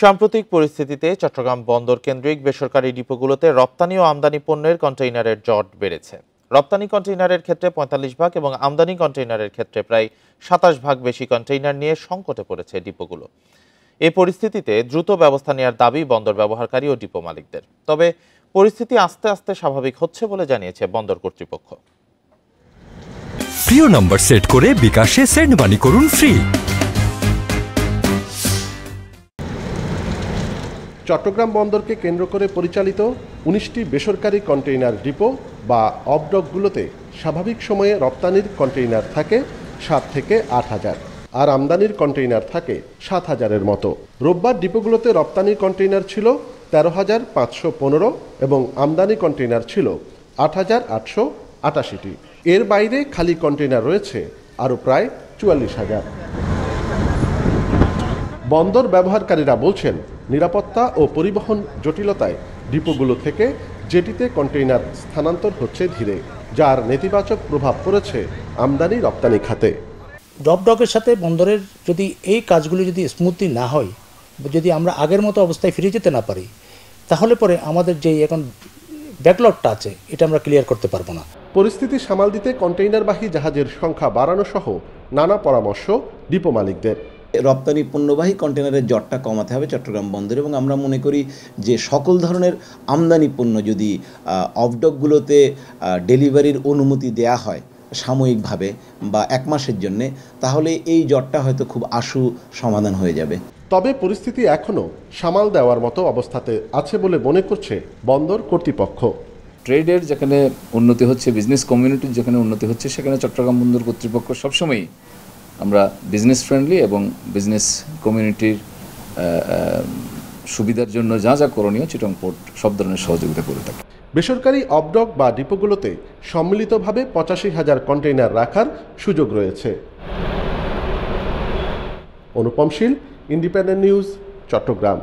সাম্প্রতিক পরিস্থিতিতে চট্টগ্রাম বন্দর কেন্দ্রিক বেসরকারি ডিপোগুলোতে রপ্তানি ও আমদানি পণ্যের কন্টেইনারের জট বেড়েছে। রপ্তানি কন্টেইনারের ক্ষেত্রে ৪৫ ভাগ এবং আমদানি কন্টেইনারের ক্ষেত্রে প্রায় ২৭ ভাগ বেশি কন্টেইনার নিয়ে সংকটে পড়েছে ডিপোগুলো। এই পরিস্থিতিতে দ্রুত ব্যবস্থা নেওয়ার দাবি বন্দর ব্যবহারকারী ও ডিপো মালিকদের। তবে পরিস্থিতি আস্তে আস্তে স্বাভাবিক হচ্ছে বলে জানিয়েছে বন্দর কর্তৃপক্ষ। প্রিয় নম্বর সেট করে বিকাশে সেন্ড মানি করুন ফ্রি। চট্টগ্রাম বন্দরকে কেন্দ্র করে পরিচালিত ১৯টি বেসরকারি কন্টেইনার ডিপো বা অবডকগুলোতে স্বাভাবিক সময়ে রপ্তানির কন্টেইনার থাকে ৭ থেকে ৮ হাজার, আর আমদানির কন্টেইনার থাকে ৭ হাজারের মতো। রোববার ডিপোগুলোতে রপ্তানির কন্টেইনার ছিল ১৩,৫১৫ এবং আমদানি কন্টেইনার ছিল ৮,৮৮৮টি। এর বাইরে খালি কন্টেইনার রয়েছে আরও প্রায় ৪৪,০০০। বন্দর ব্যবহারকারীরা বলছেন, নিরাপত্তা ও পরিবহন জটিলতায় ডিপোগুলো থেকে জেটিতে কন্টেইনার স্থানান্তর হচ্ছে ধীরে, যার নেতিবাচক প্রভাব পড়েছে আমদানি রপ্তানি খাতে। ডকডকের সাথে বন্দরের যদি এই কাজগুলি যদি স্মুথলি না হয়, যদি আমরা আগের মতো অবস্থায় ফিরে যেতে না পারি, তাহলে পরে আমাদের যে এখন ব্যাকলগটা আছে এটা আমরা ক্লিয়ার করতে পারবো না। পরিস্থিতি সামাল দিতে কন্টেইনারবাহী জাহাজের সংখ্যা বাড়ানো সহ নানা পরামর্শ ডিপো মালিকদের। রপ্তানি পণ্যবাহী কন্টেনারের জটটা কমাতে হবে চট্টগ্রাম বন্দরে, এবং আমরা মনে করি যে সকল ধরনের আমদানি পণ্য যদি অফডকগুলোতে ডেলিভারির অনুমতি দেয়া হয় সাময়িকভাবে বা ১ মাসের জন্যে, তাহলে এই জটটা হয়তো খুব আশু সমাধান হয়ে যাবে। তবে পরিস্থিতি এখনও সামাল দেওয়ার মতো অবস্থাতে আছে বলে মনে করছে বন্দর কর্তৃপক্ষ। ট্রেডের যেখানে উন্নতি হচ্ছে, বিজনেস কমিউনিটির যেখানে উন্নতি হচ্ছে, সেখানে চট্টগ্রাম বন্দর কর্তৃপক্ষ সবসময়ই আমরা বিজনেস ফ্রেন্ডলি এবং বিজনেস কমিউনিটির সুবিধার জন্য যা যা করণীয় চিটং পোর্ট সব ধরনের সহযোগিতা করে থাকে। বেসরকারি অবডক বা ডিপোগুলোতে সম্মিলিতভাবে ৮৫,০০০ কন্টেইনার রাখার সুযোগ রয়েছে। অনুপম শীল, ইন্ডিপেন্ডেন্ট নিউজ, চট্টগ্রাম।